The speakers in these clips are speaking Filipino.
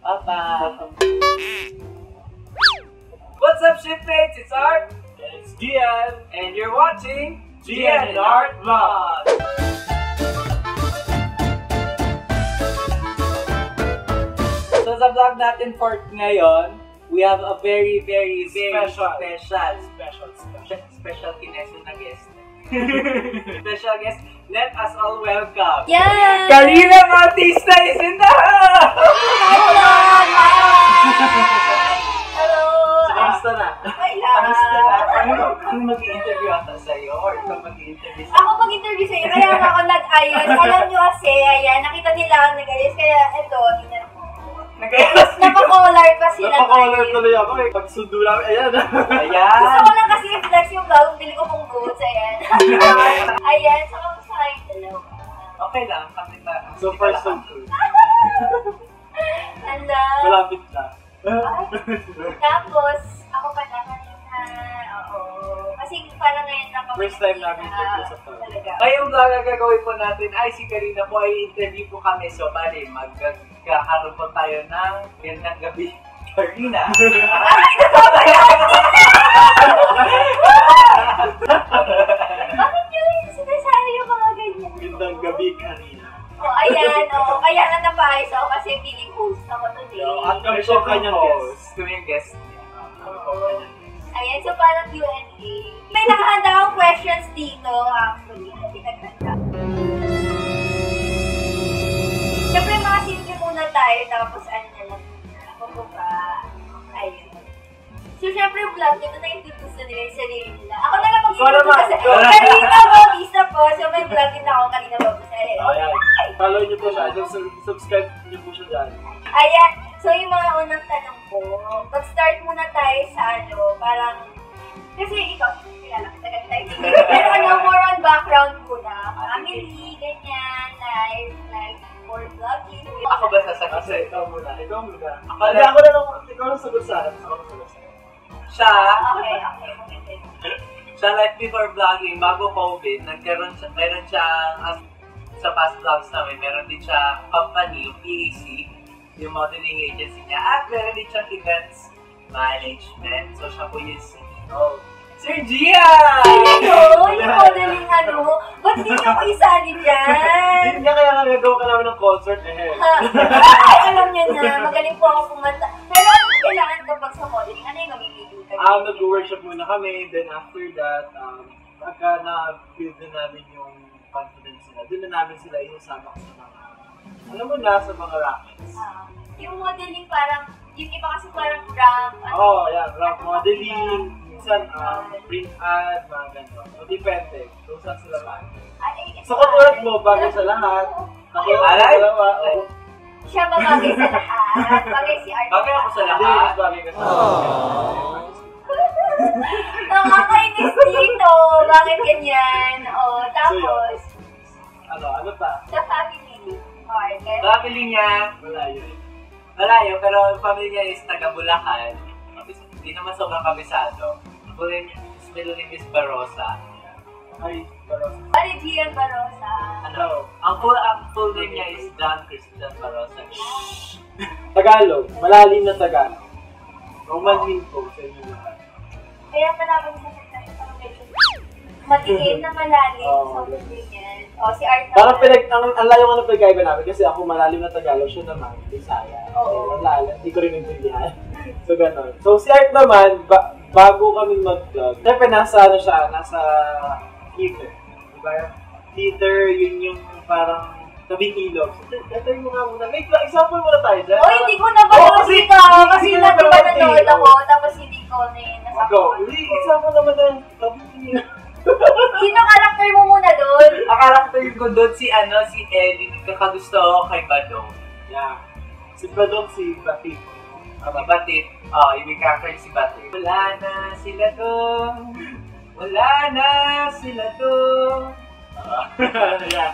Papa. What's up, shipmates? It's Art. And it's Gian. And you're watching Gian and Art Vlog. So sa vlog natin for ngayon, we have a very special kineso na guest. Special guest. Let us all welcome. Yes! Karina Bautista is in the house! Hello! Hello! Kamusta na? Okay lang. Kamusta na? Ano mag-i-interview ata sa'yo? Or ikaw mag-i-interview sa'yo? Ako mag-interview sa'yo, kaya ako nag-ayos. Alam nyo kasi, ayan, nakita nila ako nag-ayos. Kaya ito, tingnan mo. Napa-collar pa sila. Napa-collar tuloy ako eh. Pagsundo namin, ayan. Ayan. Gusto ko lang kasi i-flex yung vlog. Bili ko pong boots, ayan. Ayan, so kamusta kayo dalawa? Okay lang, kasi So far so good. Hala. Malapit na. Tapos, ako pa na kanina. Oo. Kasi parang ngayon lang kami. First time namin interview sa vlog. Talaga. ngayong vlog na gagawin po natin ay si Karina po ay interview po kami. So, bali, magkakaroon po tayo ng gandang gabi. Karina! Ay, nasama yan! Bakit nyo rin sinasabi yung mga ganyan? Gandang gabi, Karina. O, ayan, o. Kaya nga napaayos ako kasi feeling host ako today. At kami siya kanyang guest. Kami yung guest niya. Ayan, so parang Q&A. May nakahanda akong questions dito, actually, na pinaghanda. Siyempre, mga simple muna tayo, tapos ano na lang. Ako po pa. Ayun. So, siyempre, vlog, dito na-introduce na nila yung sarili nila. Ako na lang mag-introduce kasi. Karina Bautista po. So, may vlog din ako, Karina Bautista. Ayan. Follow niyo po siya. Subscribe niyo po siya dyan. Ayan. So, yung mga unang tanong ko, mag-start muna tayo sa ano, parang, kasi ikaw, kilala kita tayo. Pero ano, more on background muna. Family, ganyan, life, for vlogging. Ako ba sasagot Kasi sa'yo? ikaw muna. Ikaw muna. Ako Hindi, ako na lang. Ikaw na sagot sa akin. Ako na sagot sa akin. Siya, Okay. siya like before vlogging, bago COVID, meron siya, sa past vlogs namin, meron din siya company, yung PAC, yung modeling agency niya, at meron din siyang events management. So, siya po yung CEO. Sir Gia! Ano? Yung modeling ano? Ba't hindi niyo ako isali dyan? Hindi nga kaya nagagawa ka namin ng concert eh. Ay, alam niyo na, magaling po ako kumanta. Pero ano kailangan kapag sa modeling? Ano yung mamimili ka? Nag-workshop muna kami, then after that, pagka na-build na namin yung confidence nila, doon na namin sila iusama sa mga, alam mo na, sa mga rackets. Yung modeling parang, yung iba kasi parang ramp. Oo, yan, ramp modeling, minsan print ad, mga gano'n. So, depende kung saan sila man. So, katulad mo, bagay sa lahat. Ako, Alay? dalawa, Siya ba bagay sa lahat? Bagay si Art. Bagay ako sa Hindi, lahat. mas bagay ka sa lahat. Nakakainis dito. Bakit ganyan? O, tapos, Ano pa? sa family. Okay. Family niya, malayo, pero ang family niya is taga Bulacan. Hindi naman sobrang kabisado. Middle name is Barosa. Ay, Barosa. Gian Barosa. Ano? Ang full name niya is John Christian Barosa. Tagalog, malalim na Tagalog. Roman po sa inyo lahat. Kaya malabang sa matikim na malalim. Oo. So, ganyan. O, si Art Parang ang layo nga ng pinagkaiba namin kasi ako malalim na Tagalog, siya naman, Bisaya. Oo. Ang lalim, hindi ko rin intindihan. So, gano'n. So, si Art naman, bago kami mag-vlog, siyempre nasa theater. Diba? Theater, yun yung parang tabing ilog. So, ito mo nga muna. May example muna tayo dyan. O, hindi ko napanood dito. Kasi natin ba nanood ako, tapos hindi ko na yun nasa Go. Hindi, example naman na tabing ilog. Sino karakter mo muna doon? Ang character ko doon si Ellie, kakagusto ako kay Badong. Yeah. Si Badong, si Batit. Si Batit, yung character si Batit. Wala na sila doon. Wala na sila doon. Yeah.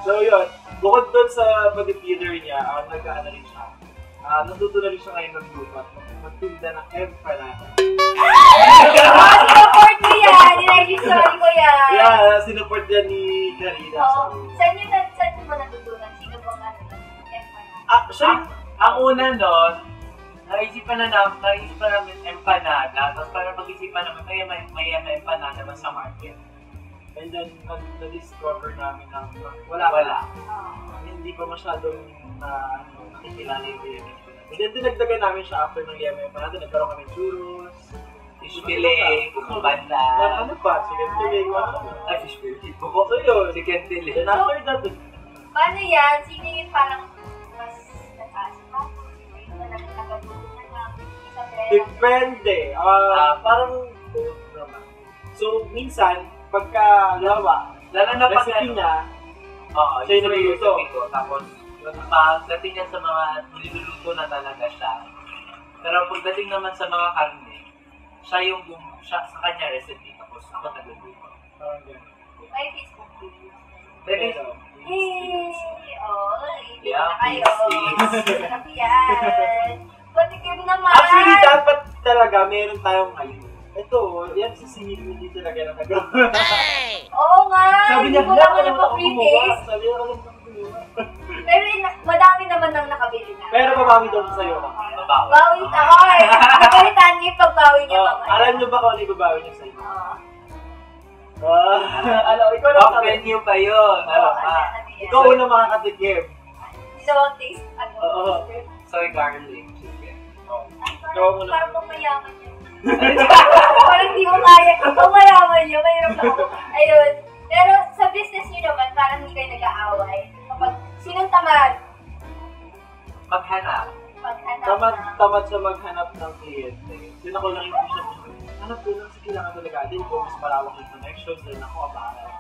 So yun, bukod doon sa pag-theater niya, nag-ano rin siya. Natuto na rin siya ngayon maglupat. Magtinda ng empanada. Support ko yan! Niregister ko yan! Yeah, sinupport yan ni Karina. Oh, saan mo natutunan? Sino bang ano? Actually, Ang una nun, naisipan namin empanada, tapos para pag-isipan namin, may empanada ba sa market? And then, na-discover namin na wala. Hindi pa masyadong nakikilala yung yeme empanada. And then, dinagdagan namin siya after ng yeme empanada. Nagkaroon kami churros, Fish fillet, banda. Ano pa? Chicken fillet, Fish fillet. buko so yun. Chicken fillet. Then after that, Paano yan? Sino yung parang mas nataas pa? Sino yung talagang nakagulo na lang? depende. Parang both naman. So, minsan, pagka lawa, Lalo na pag recipe niya, siya yung nagluluto. ko. Tapos, pagdating niya sa mga niluluto na talaga siya. Pero pagdating naman sa mga karne, siya sa kanya recipe. Tapos ako nagluluto. May Facebook page. Pero, Yay! Oh, hindi Yeah, na kayo. Sarap yan. Patikim naman. Actually, dapat talaga meron tayong ngayon. Ito, yan si Singit hindi talaga nakagawa. Oo nga. Sabi niya, hindi ko naman yung pa-pre-taste. Sabi niya, wala akong gumawa. Pero madami naman nang nakabili na. Pero babawi daw sa'yo. mabawi. Bawi ako eh. Nagalitan niyo yung pagbawi niya mamaya. Alam niyo ba kung ano yung babawi niya sa'yo? Oo. Alam, ikaw lang Off menu pa yun. Ano pa? Ikaw unang makakatikim. Hindi naman taste. Oo. Soy garlic chicken. Parang pamayaman niya. Parang hindi mo kaya. Pamayaman niya. Mayroon ako. Ayun. Pero sa business niyo naman, parang hindi kayo nag-aaway. Kapag sinong tamad? Maghanap. Tamad siya maghanap ng kliyente. Yun ako lang yung siya. Hanap ko lang sa kailangan talaga din kung mas malawak yung connections, then ako abahan.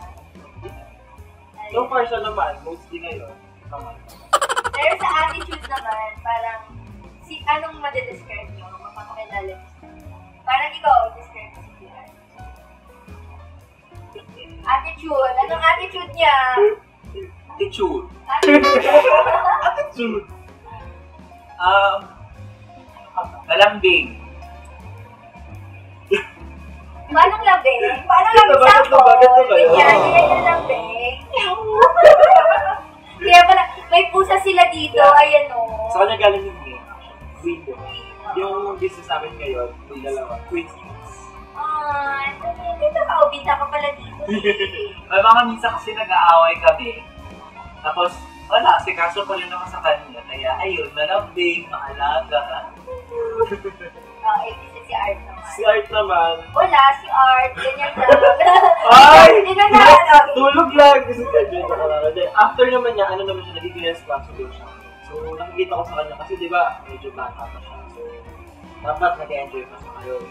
So far siya naman, mostly ngayon, tamad. Pero sa attitude naman, parang anong madedescribe niyo? Mapapakilala niyo. Parang ikaw, describe mo si Kian. Attitude. Anong attitude niya? Attitude. Attitude! Malambing. Paano lambing? Paano lambing sa Bakit ba yun? Ganyan yung lambing. Kaya pala, may pusa sila dito. Ayan o. Sa kanya galing yung game, actually. Queen. Yung business namin ngayon, yung dalawa, Queen Seeds. Dito ka. O, bita ka pala dito. May mga minsan kasi nag-aaway kami. Tapos, wala, si kaso ko rin naman sa kanya. Kaya, ayun, malambing, maalaga. Isa si Art naman. Si Art naman, Wala, si Art. Ganyan lang. ay! Hindi na na. Tulog lang! Kasi medyo after naman niya, ano naman siya, nagiging responsible siya. So, nakikita ko sa kanya kasi di ba, medyo bata pa siya. So, dapat nag-enjoy pa siya ngayon.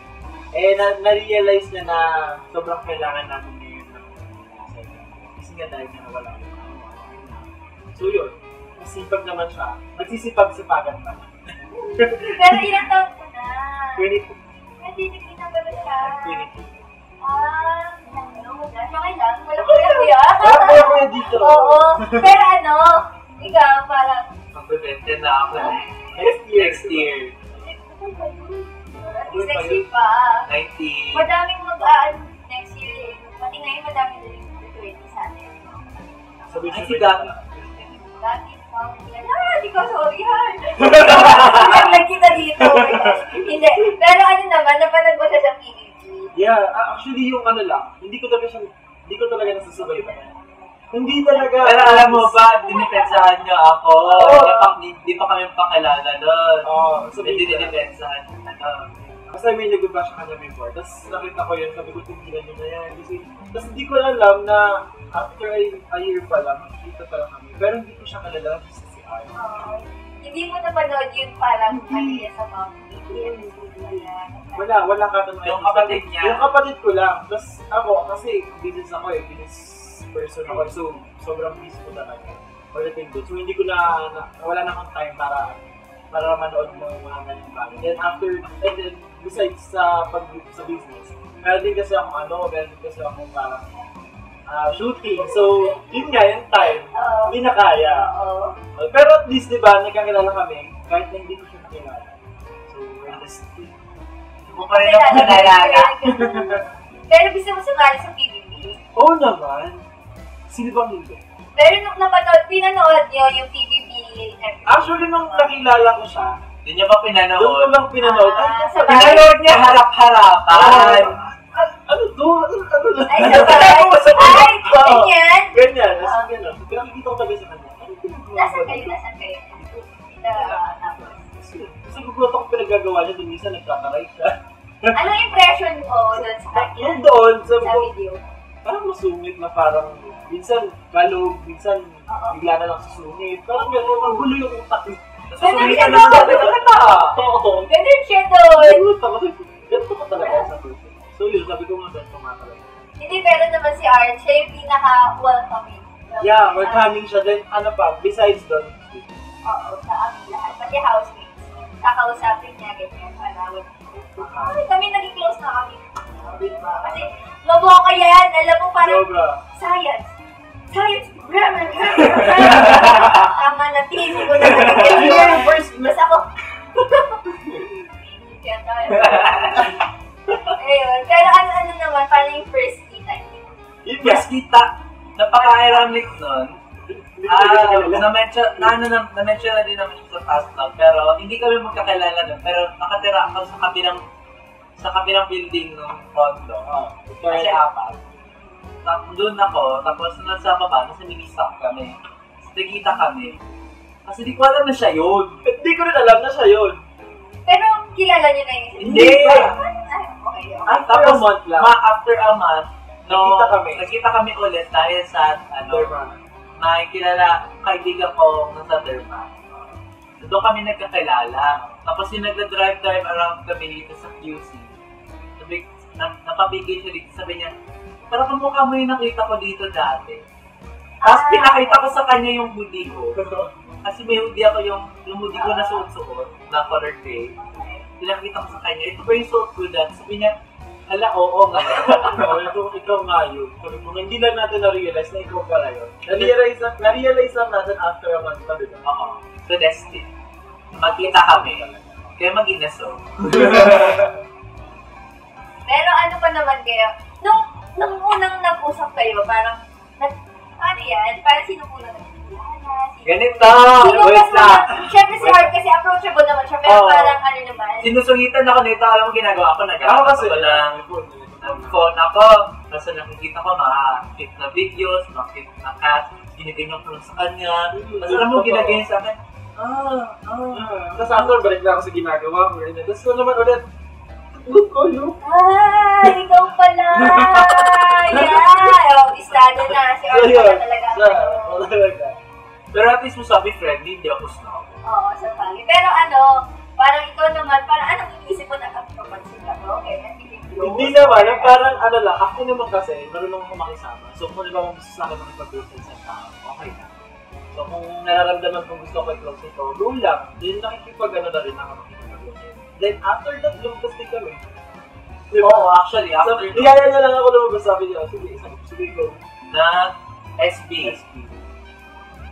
Na-realize niya na sobrang kailangan namin ngayon ng kasi nga dahil nga wala yung so yun, masipag naman siya. Nagsisipag-sipagan pa. Pero ilang taon ko na. 22. Hindi nakita ba na siya? 22. Okay lang. Wala ko yan, kuya. Wala ko yan dito. Oo. Pero ikaw parang, Magbebente na ako. Next year. at least next year pa. 90. Madaming next year eh. Pati ngayon madami na rin 20 sa atin. Sabi Ay, si Gabi. Dati, di ko, sorry han. Naglag kita dito. Hindi. Pero naman, napanood mo siya sa PBB. Yeah, actually yung lang, hindi ko talaga nasasubaybayan. Hindi talaga. Pero alam mo ba, dinipensahan niyo ako. Di pa kami pakilala doon. Hindi dinipensahan. Kasi may nag-bash sa kanya before. Tapos nakita ko yun, sabi ko, tigilan nyo na yan. Tapos hindi ko alam na after a year pa lang, nakikita pa lang kami. Pero hindi ko siya kalala kasi si Art. Hindi mo napanood yun parang niya sa mga Wala katanungan. Yung kapatid niya. Yung kapatid ko lang. Tapos ako, kasi business ako business person ako. So, sobrang busy ko talaga. Pagdating doon. So, hindi ko wala na akong time para manood ng mga ganyan bagay. And then, besides sa business, meron din kasi akong parang shooting. So, yun nga, yung time, hindi na kaya. Pero at least, di ba, nagkakilala kami, kahit na hindi ko siya nakilala. So, we're just Hindi mo pa rin ako nalala. Pero gusto mo sumali sa PBB? Oo naman. Sino bang hindi? Pero nung pinanood niyo yung PBB Actually, nung nakilala ko siya, Hindi niya ba doon ko pinanood? lang pinanood. Sa Pinanood niya harap-harapan. Ano to? Ano lang? Ay, sabay. Ay, ganyan. Ganyan. Nasa gano'n. Pero nakikita ko talaga sa kanya. Nasaan kayo? Nasaan kayo? Tapos. Kasi gugulat ako pinagagawa niya. Doon minsan nagkakaray siya. Anong impression mo doon sa kanya? Yung doon, sabi Sa ko, video? parang masungit na parang minsan kalog, minsan bigla na lang susungit. Parang gano'n, ang gulo yung utak. Nasusulit ka naman natin ang kata. Oo. Ganun siya doon. Ganun ako. Ganun ko talaga sa person. So yun, sabi ko nga ganun nga talaga. Hindi, pero naman si Art, siya yung pinaka-welcoming. Yeah, welcoming siya. Then ano pa, besides doon, Oo, sa amin lahat. Pati housemates. Kakausapin niya, ganyan. Ay, kami naging close na kami. Diba? Kasi, maboka yan. Alam mo, parang sobra. science. Science, grammar, tama na, tingin ko na Yung first, Basta ako. Kaya tayo. Ayun. Pero ano naman, parang yung first kita niyo. yun nga. First kita, napaka-ironic nun. Na-mention na din naman siya sa past vlog, pero hindi kami magkakilala nun. Pero nakatira ako sa kabilang building ng condo. Kasi apat. Doon ako, tapos nasa baba, nasa mini-stop kami. Nagkita kami. Kasi di ko alam na siya yun. Hindi ko rin alam na siya yun. Pero kilala niyo na yun. Hindi! Ay, okay. After a month lang. After a month, Nagkita kami ulit dahil sa, may kilala, kaibigan ko nasa Derma. So, doon kami nagkakilala. Tapos yung nagda-drive around kami dito sa QC. Sabi, napabigay siya dito, sabi niya, parang kamukha mo yung nakita ko dito dati. Tapos pinakita ko sa kanya yung hoodie ko. Kasi may hoodie ako yung hoodie ko na suot-suot, na color gray. Pinakita ko sa kanya, ito ba yung suot ko dati? Sabi niya, hala, oo nga. Ikaw nga yun. Sabi ko, hindi lang natin na-realize na ikaw pala yun. Na-realize lang natin after a month pa, diba? Oo. So, destined. Magkita kami. Kaya mag-inaso. Pero ano pa naman kayo? Nung unang nag-usap kayo, parang, ano yan? Parang sino po naman? Ganito! Sino Wait mas lang! Siyempre si Art kasi approachable naman siya, pero parang ano naman. Sinusungitan ako nito. Alam mo ginagawa ko, nag-aakot ko lang. Nag-phone ako. Kasi nakikita ko mga cute na videos, mga cute na cat. Giniganyan ko lang sa kanya. Tapos alam mo, ginaganyan sa akin. Tapos after, balik na ako sa ginagawa ko. Tapos ko naman ulit, look ko, look. Ikaw pala! Yeah! Istado na. Si Art pala talaga. Talaga. Pero at least mo sabi friendly, hindi ako snob. Oo, sa bagay. Pero parang ikaw naman, parang anong inisip mo na kapansin ka to? Okay, hindi naman, parang ano lang, ako naman kasi, marunong ako makisama. So kung di ba gusto sa akin makipag-close sa isang tao, okay na. So kung nararamdaman kong gusto ko i-close ito, go lang. Then nakikipag-ano na rin ako makipag-close. Then after that, lumabas din kami. Diba? Oo, actually, after so, iyaya niya lang ako lumabas, sabi niya, sige, go. Na SB.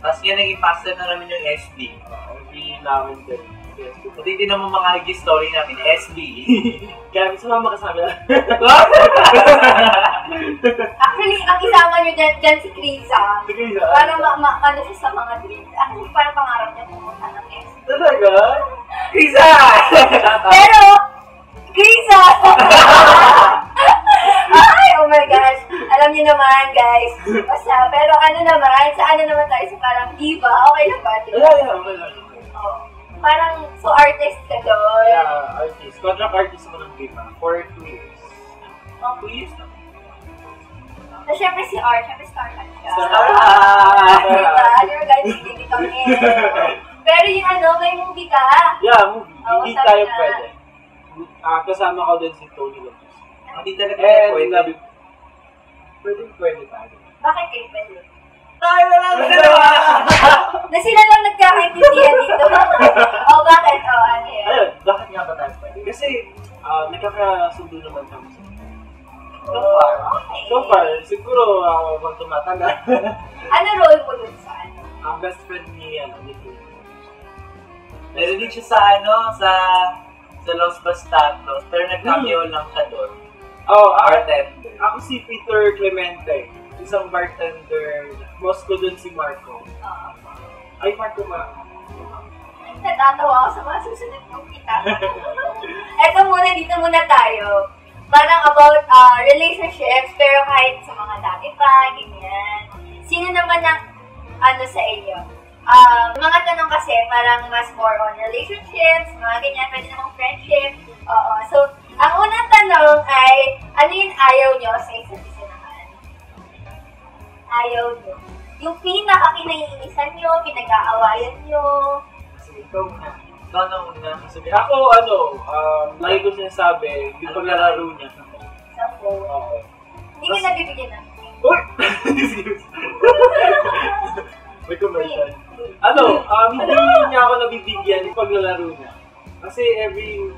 Tapos yan, naging pastor na namin yung SB. Hindi namin din. Pati din naman mga IG story namin, SB. Kaya gusto naman makasama na. Actually, ang isama nyo dyan si Krisa. Si Krisa? Parang ano siya sa mga dreams. Actually, parang pangarap niya pumunta ng S. Talaga? Krisa! Pero, Krisa! Ay, oh my gosh. Alam niyo naman, guys. Basta, pero ano naman tayo sa parang diva. Okay lang ba? Diba? Yeah, okay lang. Oh. Parang, so artist ka doon. Yeah, artist. Contract artist mo ng Viva for 2 years. 2 years na. So, syempre si Art, syempre star ka siya. Diba? Diba guys, hindi kami. Pero yung may movie ka. Yeah, movie. Oo, Hindi sabi tayo na. pwede. Kasama ko din si Tony Lopez. Hindi talaga Pwede. Pwede tayo. Bakit kayo pwede? Tayo na lang! Na sila lang nagkakaintindihan dito. Bakit? Ano yun? Ayun, bakit nga ba tayo pwede? Kasi, nagkakasundo naman kami sa Okay. So far, siguro kung tumatagal. Ano role mo dun sa Ang best friend ni Nico. Meron din siya sa Los Bastados, pero nag-cameo lang siya doon. Bartender. Ako si Peter Clemente, isang bartender. Boss ko dun si Marco. Ay, Marco ba? Natatawa ako sa mga susunod kong kita. Eto muna, dito muna tayo. Parang about relationships, pero kahit sa mga dati pa, ganyan. Sino naman ang ano sa inyo? Mga tanong kasi parang mas more on relationships, mga ganyan, pwede namang friendship. Oo. So, ang unang tanong ay, ano yung ayaw nyo sa isa't isa naman? Ayaw nyo. Yung pinaka-kinaiinisan nyo, pinag-aawayan nyo. Kasi ikaw na. Ikaw na una. Sabi, ako, lagi ko sinasabi, yung paglalaro niya. Sa phone. Oo. Hindi ka nabibigyan ng Uy! May commercial. Hindi niya ako nabibigyan yung paglalaro niya. Kasi every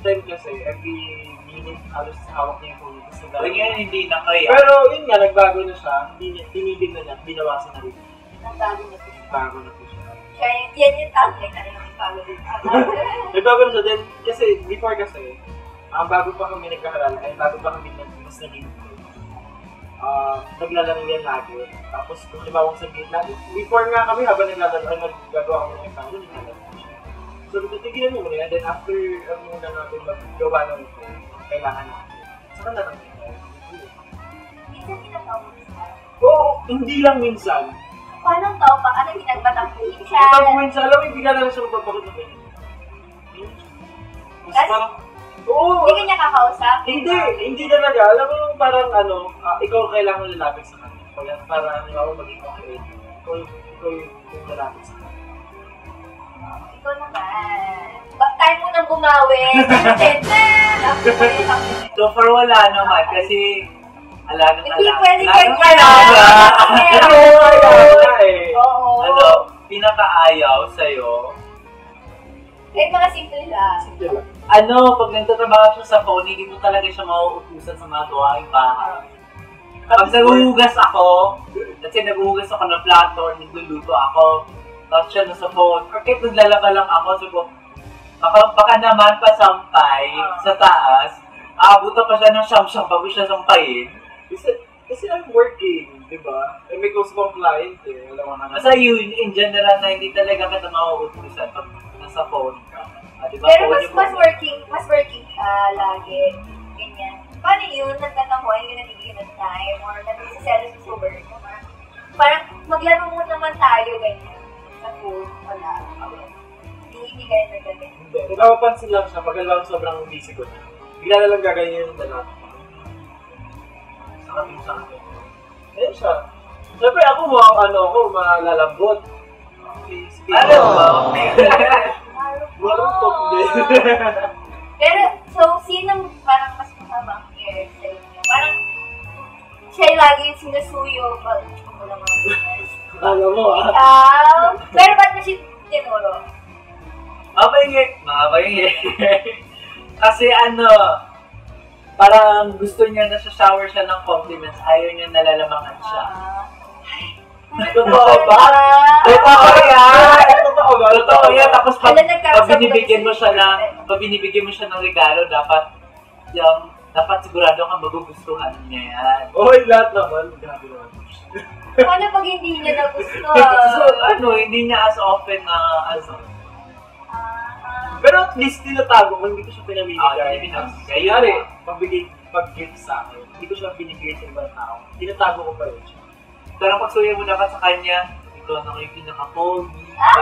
time kasi, every minute, halos hawak niya yung phone. Ganyan, hindi na kaya. Pero yun nga, nagbago na siya. Tinigil na niya, binawasan na rin. nagbago na po. Bago na po siya. Kaya yan yung tagline na yung nagbago din. Nagbago na siya din, kasi before kasi, bago pa kami nagkakalala, bago pa kami mas naging naglalaro yan lagi. Tapos kung halimbawa sabihin lagi, before nga kami habang naglalaro, naggagawa kami ng account, naglalaro siya. So, tigilan mo muna yan, then after muna natin maggawa ng ito, kailangan natin. Saka na lang. Minsan tinatawag siya. Oo, hindi lang minsan. Paano ang tao pa? Ano pinagpatampuhin siya? Ito minsan, alam mo, bigla na lang siya magpapakot na kayo. Mas Kasi- parang, oo, Hindi ka niya kakausap? hindi talaga. Alam mo yung parang ikaw kailangan lalapit sa kanya. Para maging okay. Ikaw yung lalapit sa kanya. Ikaw naman. Time mo nang bumawi. So far wala naman kasi alagang Hindi pwede Alagang ganyan. Oo. pinakaayaw sa'yo. Kahit mga simple lang. Pag nagtatrabaho siya sa phone, hindi mo talaga siya mauutusan sa mga gawaing bahay. Pag naguhugas ako, kasi naguhugas ako ng plato or nagluluto ako, tapos siya nasa phone, or kahit naglalaba lang ako, so baka naman pasampay sa taas, aabutan pa siya ng siyam-siyam bago siya sampayin. Kasi I'm working, di ba? May close kong client eh. Wala mo na. Basta yun, in general, na hindi talaga kita mauutusan pag nasa phone ka. Diba? Pero Phone mas yung- working siya lagi. Ganyan. Paano yun? Nagtatamuan yung nabibigyan ng time or nagsiselos sa work. Parang maglaro mo naman tayo ganyan. Sa phone, wala. Hindi kayo nagkaganyan. Hindi. Napapansin lang siya pag alam sobrang busy ko na. Bigla na lang gaganyan yung dalawa. Sa akin. Ayun siya. Siyempre ako malalambot. Ano ba? Maruntok din. Pero, so, sinong parang mas mahabang care sa inyo? Parang, siya lagi yung sinusuyo. Wala mga business. Alam mo Ikaw? Pero ba't mo siya tinuro? Mabahingi. Kasi parang gusto niya na sa shower siya ng compliments, ayaw niya nalalamangan siya. Totoo ba? Totoo yan! Totoo ba? Totoo yan, tapos pag Alam, binibigyan mo siya ng regalo, dapat sigurado kang magugustuhan niya yan. Oy, lahat naman. Grabe naman. Paano pag hindi niya nagusto? So, hindi niya as often na Pero at least tinatago ko, hindi ko siya pinamimigay. Hindi pinamimigay. Kayari, pag-gift sa akin, hindi ko siya binibigay sa ibang tao. Tinatago ko pa rin siya. Pero pag suya mo na ka sa kanya, ikaw na kayo pinaka-pogi, ikaw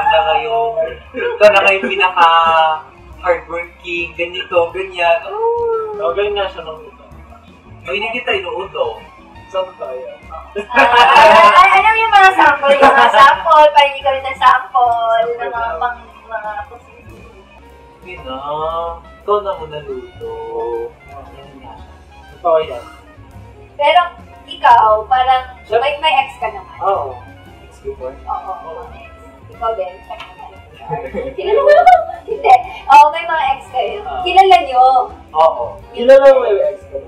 na kayo pinaka-hardworking, ganito, ganyan. Ganyan nga siya nung ito. May hindi kita inuuto. Saan tayo? Ano yung mga sample? Yung mga sample, pahingi ka rin ng sample, ng mga position. Ikaw na mo naluto. Yan nga siya. Totoo yan. Pero, ikaw, parang, may ex ka naman. Oo. Ex-before? Oo. Ikaw din. Kilala mo naman? Hindi. Oo, may mga ex kayo. Kilala nyo. Oo. Kilala mo yung ex ko?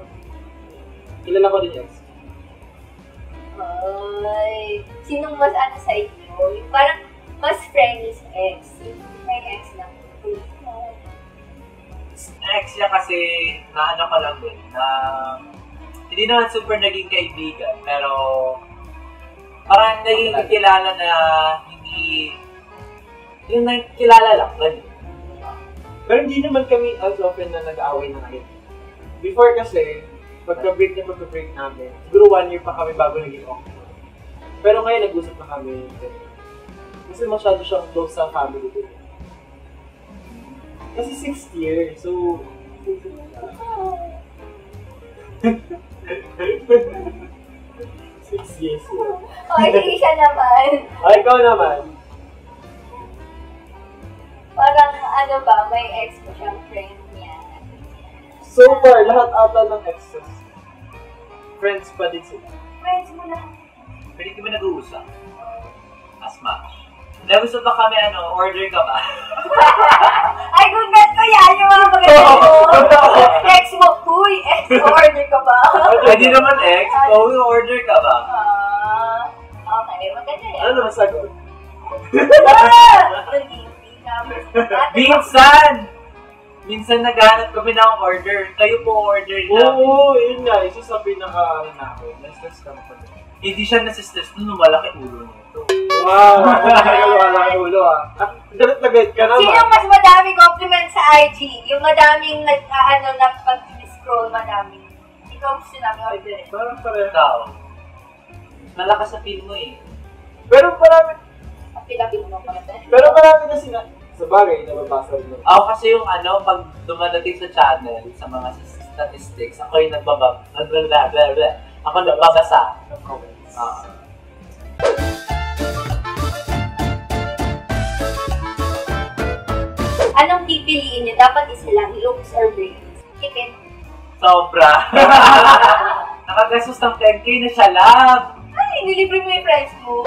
Kilala ko din ex. Ay, sinong mas sa inyo? Yung parang mas friendly sa ex. May ex lang. Ex niya kasi ko lang din na hindi naman super naging kaibigan, pero parang naging kilala na hindi Yung nakilala lang, ganun. Pero hindi naman kami as often na nag-aaway na ngayon. Before kasi, pagka-break namin, siguro 1 year pa kami bago naging okay. Pero ngayon, nag-usap na kami. Kasi masyado siyang close sa family ko. Kasi 6th year, so... 6 years yun. Okay, siya naman. Ay, ikaw naman. Parang ano ba, may ex ko siyang friend niya. So far, lahat ata ng exes. Friends pa din sila. Friends mo lang. Pwede kami nag-uusap. As much. Nag-usap ba kami, order ka ba? Ay, kung ganito yan, yung mga maganda mo. Ex mo, uy, ex, order ka ba? Pwede naman ex. Order ka ba? Okay, maganda yan. Ano naman sagot? Minsan naghanap kami ng order. Kayo po order na. Oo, yun nga. Isa sa pinaka namin. Let's kami pa din. Hindi siya nasistress nung malaki ulo nito. Wow! Wala kang ulo Galit na galit ka naman. Sino mas madaming compliment sa IG? Yung madaming na pag-scroll madaming. Ikaw gusto namin order. Parang pareho. Ikaw. Malakas sa feel mo eh. Pero marami Pila-pila mo pa rin. Pero marami kasi na sa bagay, nababasa rin mo. Ako kasi yung pag dumadating sa channel, sa mga statistics, ako yung ako nagbabasa ng comments. Anong pipiliin niyo? Dapat isa lang, looks or brains? Ipin. Sobra. Nakagastos ng 10K na siya lang. Ay, nilibre mo yung friends mo.